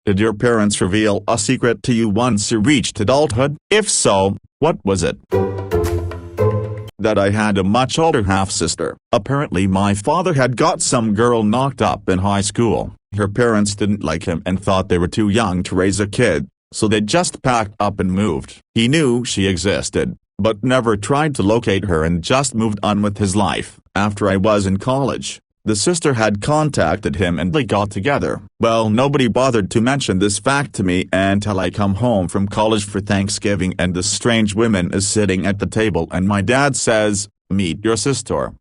Did your parents reveal a secret to you once you reached adulthood? If so, what was it? That I had a much older half-sister. Apparently my father had got some girl knocked up in high school. Her parents didn't like him and thought they were too young to raise a kid, so they just packed up and moved. He knew she existed, but never tried to locate her and just moved on with his life. After I was in college, the sister had contacted him and they got together. Well, nobody bothered to mention this fact to me until I come home from college for Thanksgiving and this strange woman is sitting at the table and my dad says, "Meet your sister."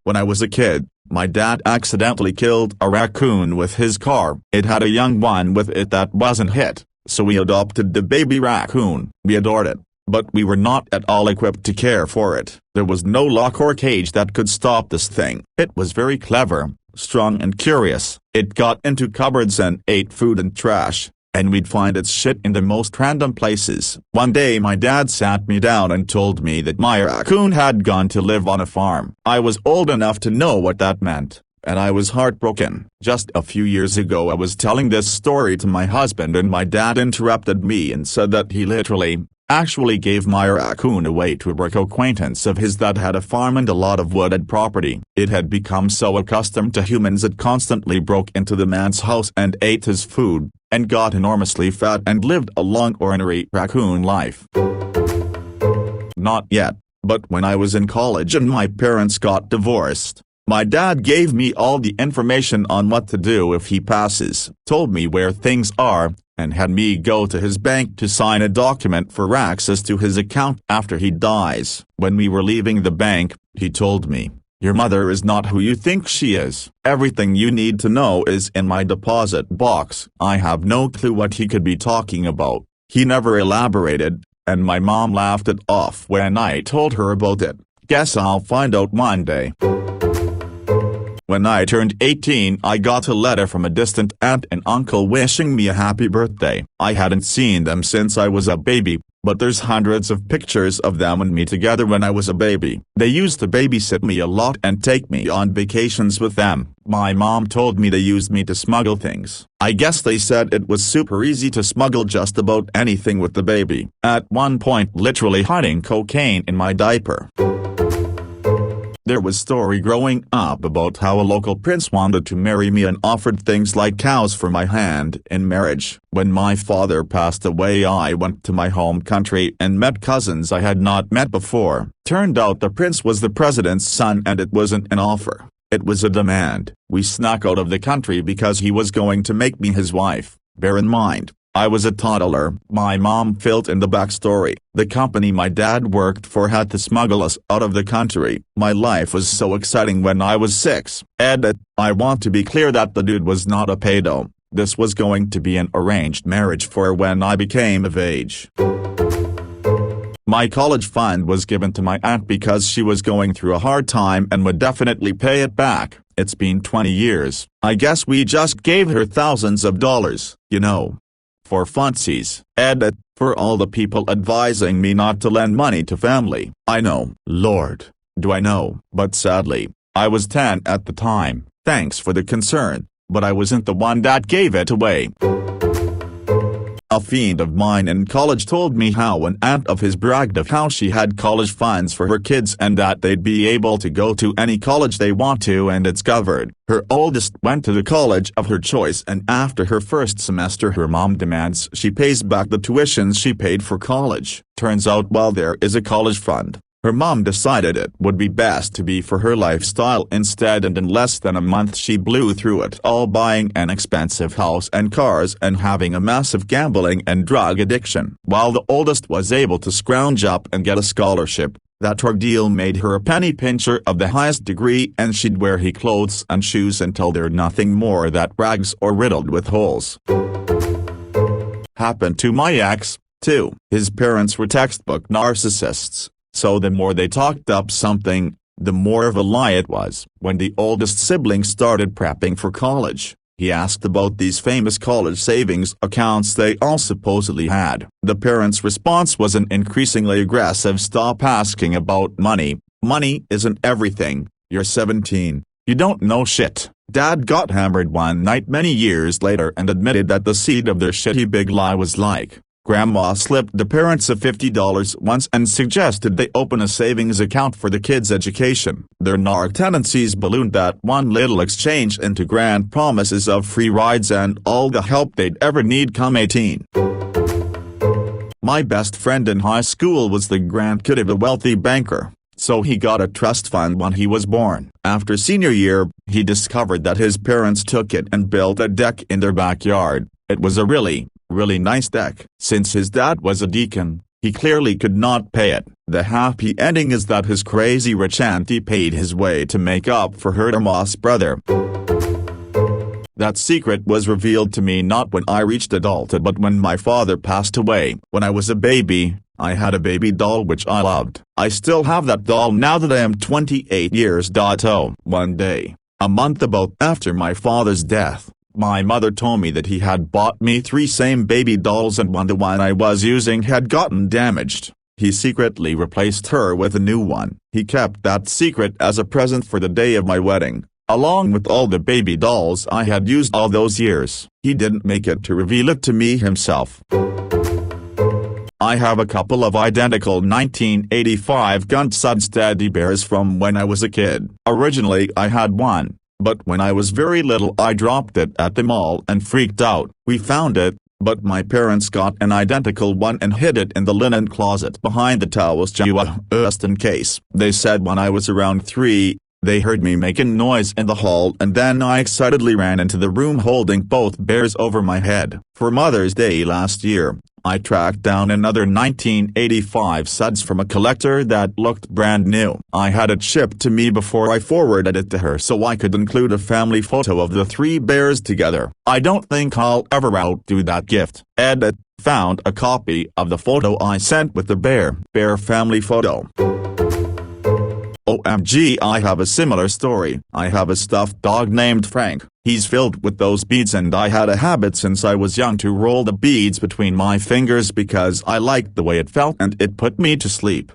When I was a kid, my dad accidentally killed a raccoon with his car. It had a young one with it that wasn't hit, so we adopted the baby raccoon. We adored it, but we were not at all equipped to care for it. There was no lock or cage that could stop this thing. It was very clever, strong and curious. It got into cupboards and ate food and trash, and we'd find its shit in the most random places. One day my dad sat me down and told me that my raccoon had gone to live on a farm. I was old enough to know what that meant, and I was heartbroken. Just a few years ago I was telling this story to my husband and my dad interrupted me and said that he actually gave my raccoon away to a work acquaintance of his that had a farm and a lot of wooded property. It had become so accustomed to humans it constantly broke into the man's house and ate his food, and got enormously fat and lived a long ordinary raccoon life. Not yet, but when I was in college and my parents got divorced, my dad gave me all the information on what to do if he passes, told me where things are, and had me go to his bank to sign a document for access to his account after he dies. When we were leaving the bank, he told me, "Your mother is not who you think she is. Everything you need to know is in my deposit box." I have no clue what he could be talking about. He never elaborated, and my mom laughed it off when I told her about it. Guess I'll find out one day. When I turned 18 I got a letter from a distant aunt and uncle wishing me a happy birthday. I hadn't seen them since I was a baby, but there's hundreds of pictures of them and me together when I was a baby. They used to babysit me a lot and take me on vacations with them. My mom told me they used me to smuggle things. I guess they said it was super easy to smuggle just about anything with the baby. At one point literally hiding cocaine in my diaper. There was story growing up about how a local prince wanted to marry me and offered things like cows for my hand in marriage. When my father passed away I went to my home country and met cousins I had not met before. Turned out the prince was the president's son and it wasn't an offer, it was a demand. We snuck out of the country because he was going to make me his wife. Bear in mind, I was a toddler. My mom filled in the backstory. The company my dad worked for had to smuggle us out of the country. My life was so exciting when I was 6. Edit. I want to be clear that the dude was not a pedo. This was going to be an arranged marriage for when I became of age. My college fund was given to my aunt because she was going through a hard time and would definitely pay it back. It's been 20 years. I guess we just gave her thousands of dollars, you know. For funsies. Edit. For all the people advising me not to lend money to family. I know. Lord, do I know. But sadly, I was 10 at the time. Thanks for the concern, but I wasn't the one that gave it away. A friend of mine in college told me how an aunt of his bragged of how she had college funds for her kids and that they'd be able to go to any college they want to and it's covered. Her oldest went to the college of her choice and after her first semester her mom demands she pays back the tuitions she paid for college. Turns out while there is a college fund, her mom decided it would be best to be for her lifestyle instead and in less than a month she blew through it all buying an expensive house and cars and having a massive gambling and drug addiction. While the oldest was able to scrounge up and get a scholarship, that ordeal made her a penny pincher of the highest degree and she'd wear his clothes and shoes until they're nothing more than rags or riddled with holes. Happened to my ex, too. His parents were textbook narcissists. So the more they talked up something, the more of a lie it was. When the oldest sibling started prepping for college, he asked about these famous college savings accounts they all supposedly had. The parents' response was an increasingly aggressive "Stop asking about money, money isn't everything, you're 17, You don't know shit." Dad got hammered one night many years later and admitted that the seed of their shitty big lie was like, Grandma slipped the parents of $50 once and suggested they open a savings account for the kids' education. Their narc tendencies ballooned that one little exchange into grand promises of free rides and all the help they'd ever need come 18. My best friend in high school was the grandkid of a wealthy banker, so he got a trust fund when he was born. After senior year, he discovered that his parents took it and built a deck in their backyard. It was a really nice deck. Since his dad was a deacon, he clearly could not pay it. The happy ending is that his crazy rich auntie paid his way to make up for her Moss brother. That secret was revealed to me not when I reached adulthood but when my father passed away. When I was a baby, I had a baby doll which I loved. I still have that doll now that I am 28 years old. One day, a month about after my father's death, my mother told me that he had bought me 3 same baby dolls and the one I was using had gotten damaged. He secretly replaced her with a new one. He kept that secret as a present for the day of my wedding, along with all the baby dolls I had used all those years. He didn't make it to reveal it to me himself. I have a couple of identical 1985 Gunsuds teddy bears from when I was a kid. Originally I had one, but when I was very little I dropped it at the mall and freaked out. We found it, but my parents got an identical one and hid it in the linen closet behind the towels just in case. They said when I was around 3, they heard me making noise in the hall and then I excitedly ran into the room holding both bears over my head. For Mother's Day last year, I tracked down another 1985 suds from a collector that looked brand new. I had it shipped to me before I forwarded it to her so I could include a family photo of the 3 bears together. I don't think I'll ever outdo that gift. Edit, found a copy of the photo I sent with the bear family photo. OMG, I have a similar story. I have a stuffed dog named Frank. He's filled with those beads and I had a habit since I was young to roll the beads between my fingers because I liked the way it felt and it put me to sleep.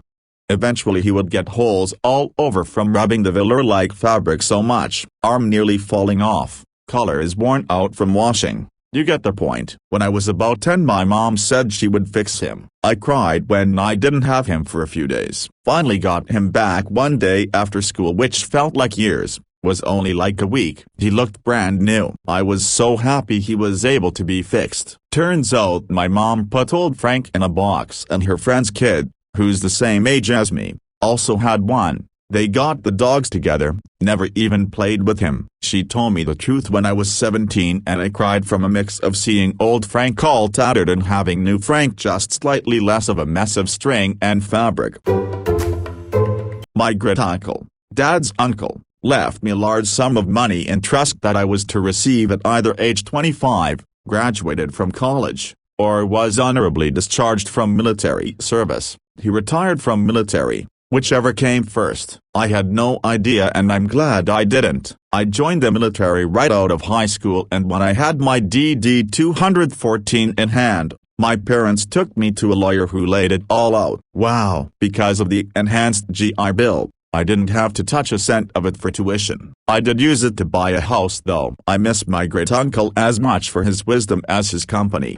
Eventually he would get holes all over from rubbing the velour-like fabric so much, arm nearly falling off, color is worn out from washing. You get the point. When I was about 10 my mom said she would fix him. I cried when I didn't have him for a few days. Finally got him back one day after school which felt like years, was only like a week. He looked brand new. I was so happy he was able to be fixed. Turns out my mom put old Frank in a box and her friend's kid, who's the same age as me, also had one. They got the dogs together, never even played with him. She told me the truth when I was 17 and I cried from a mix of seeing old Frank all tattered and having new Frank just slightly less of a mess of string and fabric. My great-uncle, Dad's uncle, left me a large sum of money in trust that I was to receive at either age 25, graduated from college, or was honorably discharged from military service. He retired from military. Whichever came first. I had no idea and I'm glad I didn't. I joined the military right out of high school and when I had my DD 214 in hand, my parents took me to a lawyer who laid it all out. Wow. Because of the enhanced GI Bill, I didn't have to touch a cent of it for tuition. I did use it to buy a house though. I miss my great-uncle as much for his wisdom as his company.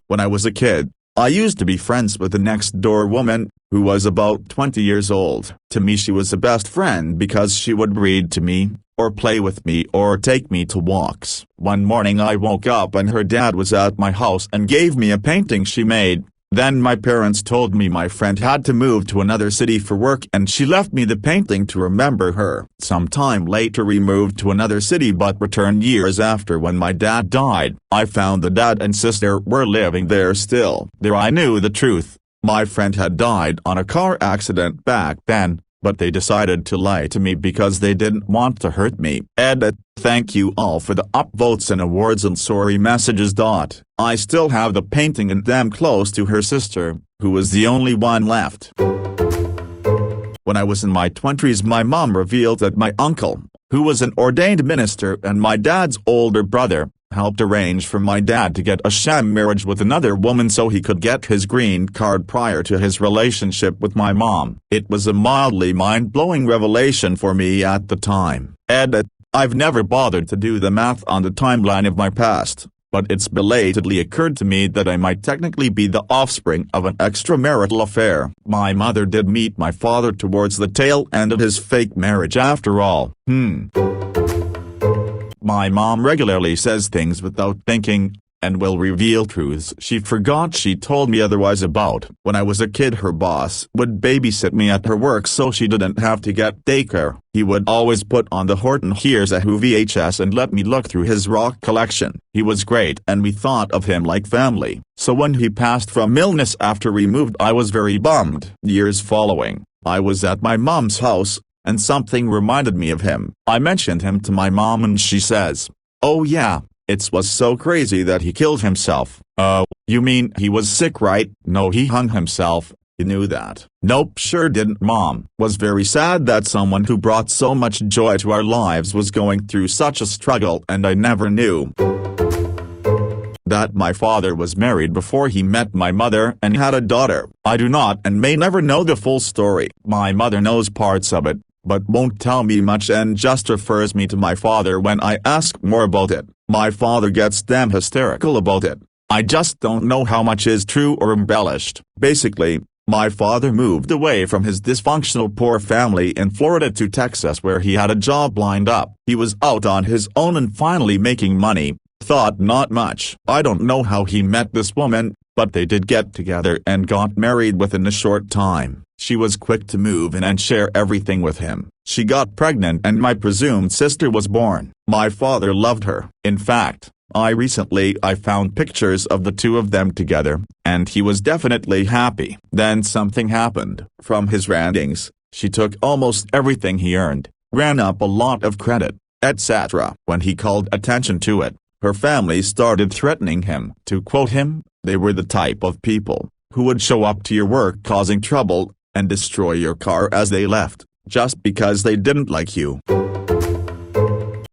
When I was a kid, I used to be friends with the next-door woman, who was about 20 years old. To me she was a best friend because she would read to me, or play with me or take me to walks. One morning I woke up and her dad was at my house and gave me a painting she made. Then my parents told me my friend had to move to another city for work and she left me the painting to remember her. Sometime later we moved to another city but returned years after when my dad died. I found the dad and sister were living there still. There I knew the truth. My friend had died on a car accident back then, but they decided to lie to me because they didn't want to hurt me. Edit. Thank you all for the upvotes and awards and sorry messages. I still have the painting and am close to her sister, who was the only one left. When I was in my 20s my mom revealed that my uncle, who was an ordained minister and my dad's older brother, helped arrange for my dad to get a sham marriage with another woman so he could get his green card prior to his relationship with my mom. It was a mildly mind-blowing revelation for me at the time. Edit. I've never bothered to do the math on the timeline of my past, but it's belatedly occurred to me that I might technically be the offspring of an extramarital affair. My mother did meet my father towards the tail end of his fake marriage after all. My mom regularly says things without thinking, and will reveal truths she forgot she told me otherwise about. When I was a kid, her boss would babysit me at her work so she didn't have to get daycare. He would always put on the Horton Hears a Who VHS and let me look through his rock collection. He was great and we thought of him like family. So when he passed from illness after we moved, I was very bummed. Years following, I was at my mom's house, and something reminded me of him. I mentioned him to my mom and she says, "Oh yeah, it was so crazy that he killed himself." You mean he was sick, right? No, he hung himself. You knew that? Nope, sure didn't. Mom was very sad that someone who brought so much joy to our lives was going through such a struggle, and I never knew that my father was married before he met my mother and had a daughter. I do not and may never know the full story. My mother knows parts of it, but won't tell me much and just refers me to my father when I ask more about it. My father gets damn hysterical about it. I just don't know how much is true or embellished. Basically, my father moved away from his dysfunctional poor family in Florida to Texas where he had a job lined up. He was out on his own and finally making money, thought not much. I don't know how he met this woman, but they did get together and got married within a short time. She was quick to move in and share everything with him. She got pregnant and my presumed sister was born. My father loved her. In fact, I found pictures of the two of them together, and he was definitely happy. Then something happened. From his rantings, she took almost everything he earned, ran up a lot of credit, etc. When he called attention to it, her family started threatening him. To quote him, "They were the type of people who would show up to your work causing trouble, and destroy your car as they left, just because they didn't like you."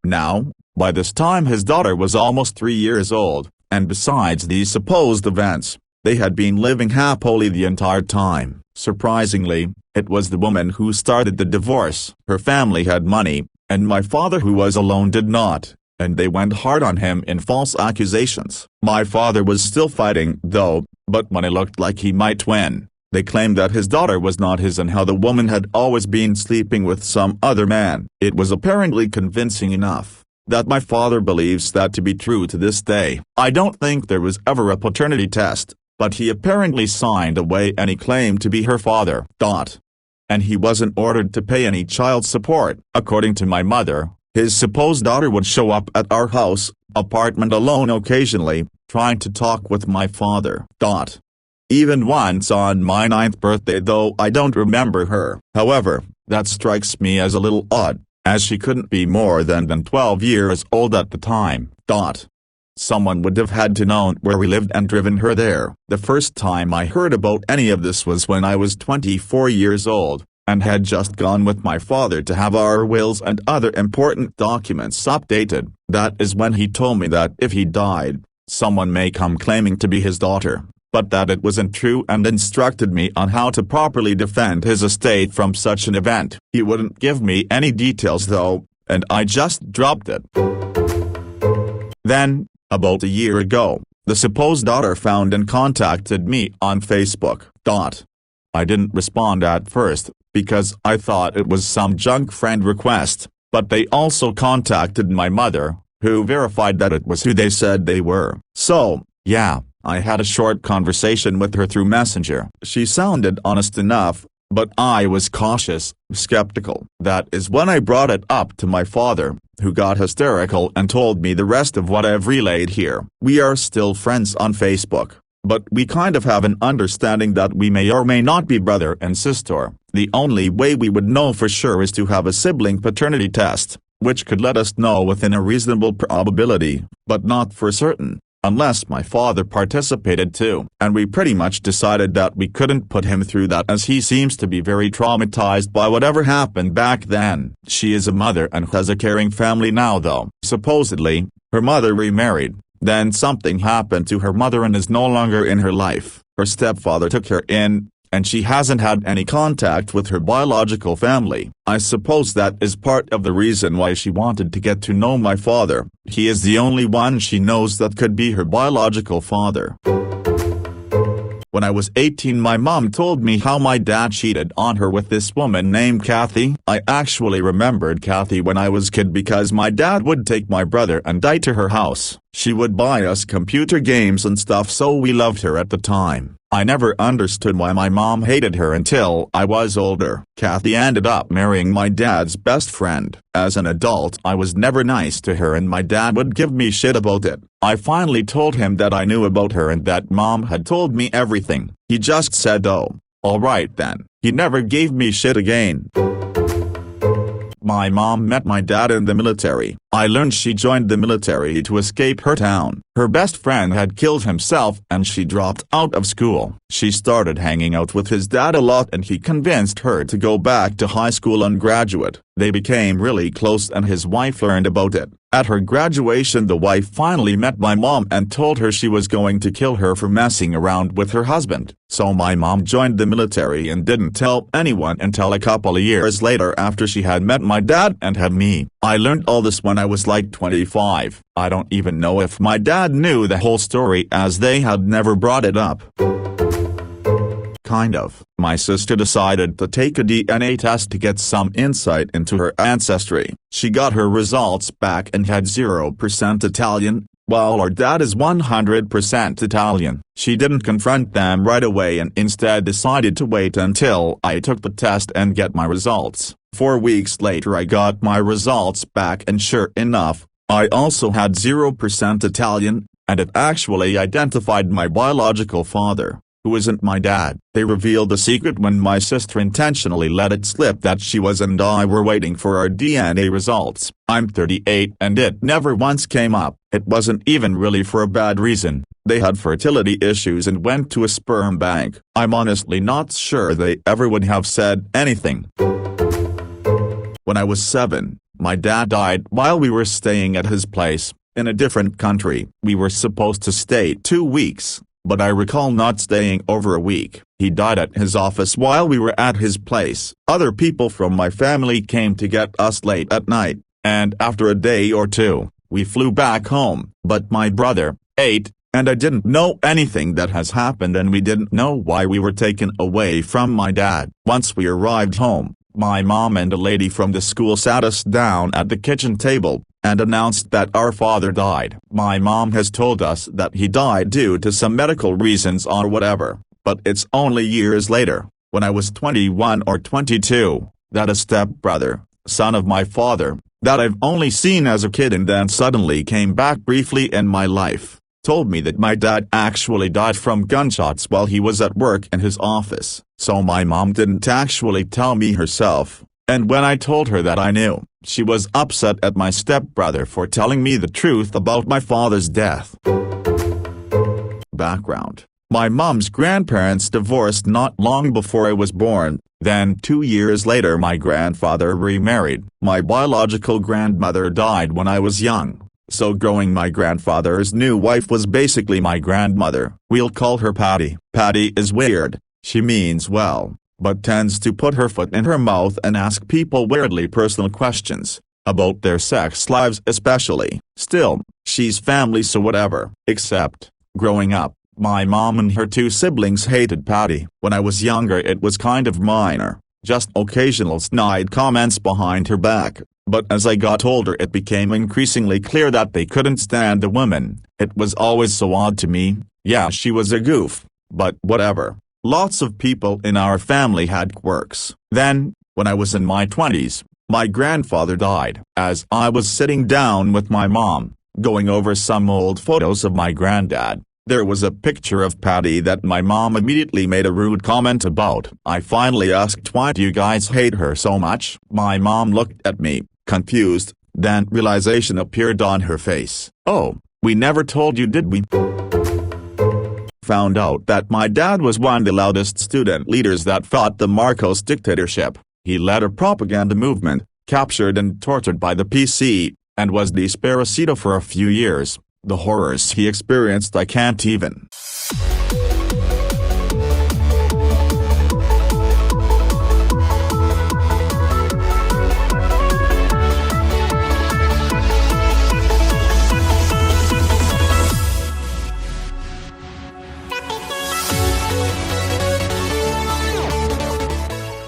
Now, by this time his daughter was almost 3 years old, and besides these supposed events, they had been living happily the entire time. Surprisingly, it was the woman who started the divorce. Her family had money, and my father, who was alone, did not, and they went hard on him in false accusations. My father was still fighting though, but when it looked like he might win, they claimed that his daughter was not his and how the woman had always been sleeping with some other man. It was apparently convincing enough that my father believes that to be true to this day. I don't think there was ever a paternity test, but he apparently signed away any claim to be her father. And he wasn't ordered to pay any child support. According to my mother, his supposed daughter would show up at our apartment alone occasionally, trying to talk with my father. Even once on my 9th birthday, though I don't remember her. However, that strikes me as a little odd, as she couldn't be more than 12 years old at the time. Someone would have had to know where we lived and driven her there. The first time I heard about any of this was when I was 24 years old, and had just gone with my father to have our wills and other important documents updated. That is when he told me that if he died, someone may come claiming to be his daughter, but that it wasn't true, and instructed me on how to properly defend his estate from such an event. He wouldn't give me any details though, and I just dropped it. Then, about a year ago, the supposed daughter found and contacted me on Facebook. I didn't respond at first, because I thought it was some junk friend request, but they also contacted my mother, who verified that it was who they said they were. So, yeah, I had a short conversation with her through Messenger. She sounded honest enough, but I was cautious, skeptical. That is when I brought it up to my father, who got hysterical and told me the rest of what I've relayed here. We are still friends on Facebook, but we kind of have an understanding that we may or may not be brother and sister. The only way we would know for sure is to have a sibling paternity test, which could let us know within a reasonable probability, but not for certain, unless my father participated too. And we pretty much decided that we couldn't put him through that, as he seems to be very traumatized by whatever happened back then. She is a mother and has a caring family now though. Supposedly, Her mother remarried, then something happened to her mother and is no longer in her life. Her stepfather took her in, and she hasn't had any contact with her biological family. I suppose that is part of the reason why she wanted to get to know my father. He is the only one she knows that could be her biological father. When I was 18, my mom told me how my dad cheated on her with this woman named Kathy. I actually remembered Kathy when I was a kid because my dad would take my brother and I to her house. She would buy us computer games and stuff, so we loved her at the time. I never understood why my mom hated her until I was older. Kathy ended up marrying my dad's best friend. As an adult, I was never nice to her and my dad would give me shit about it. I finally told him that I knew about her and that mom had told me everything. He just said, "Oh, alright then." He never gave me shit again. My mom met my dad in the military. I learned she joined the military to escape her town. Her best friend had killed himself and she dropped out of school. She started hanging out with his dad a lot and he convinced her to go back to high school and graduate. They became really close and his wife learned about it. At her graduation, the wife finally met my mom and told her she was going to kill her for messing around with her husband. So my mom joined the military and didn't tell anyone until a couple of years later after she had met my dad and had me. I learned all this when I was like 25. I don't even know if my dad knew the whole story as they had never brought it up. Kind of. My sister decided to take a DNA test to get some insight into her ancestry. She got her results back and had 0% Italian, while our dad is 100% Italian. She didn't confront them right away and instead decided to wait until I took the test and get my results. 4 weeks later I got my results back and sure enough, I also had 0% Italian, and it actually identified my biological father, who isn't my dad. They revealed the secret when my sister intentionally let it slip that she was and I were waiting for our DNA results. I'm 38 and it never once came up. It wasn't even really for a bad reason. They had fertility issues and went to a sperm bank. I'm honestly not sure they ever would have said anything. When I was 7, my dad died while we were staying at his place, in a different country. We were supposed to stay 2 weeks. But I recall not staying over a week. He died at his office while we were at his place. Other people from my family came to get us late at night, and after a day or two, we flew back home. But my brother, 8, and I didn't know anything that has happened and we didn't know why we were taken away from my dad. Once we arrived home, my mom and a lady from the school sat us down at the kitchen table and announced that our father died. My mom has told us that he died due to some medical reasons or whatever, but it's only years later, when I was 21 or 22, that a stepbrother, son of my father, that I've only seen as a kid and then suddenly came back briefly in my life, told me that my dad actually died from gunshots while he was at work in his office. So my mom didn't actually tell me herself, and when I told her that I knew, she was upset at my stepbrother for telling me the truth about my father's death. Background: my mom's grandparents divorced not long before I was born, then 2 years later my grandfather remarried. My biological grandmother died when I was young, so growing my grandfather's new wife was basically my grandmother. We'll call her Patty. Patty is weird. She means well, but tends to put her foot in her mouth and ask people weirdly personal questions, about their sex lives especially. Still, she's family so whatever. Except, growing up, my mom and her 2 siblings hated Patty. When I was younger it was kind of minor, just occasional snide comments behind her back, but as I got older it became increasingly clear that they couldn't stand the woman. It was always so odd to me. Yeah, she was a goof, but whatever. Lots of people in our family had quirks. Then, when I was in my 20s, my grandfather died. As I was sitting down with my mom, going over some old photos of my granddad, there was a picture of Patty that my mom immediately made a rude comment about. I finally asked, "Why do you guys hate her so much?" My mom looked at me, confused, then realization appeared on her face. "Oh, we never told you, did we?" Found out that my dad was one of the loudest student leaders that fought the Marcos dictatorship. He led a propaganda movement, captured and tortured by the PC, and was disparasito for a few years. The horrors he experienced I can't even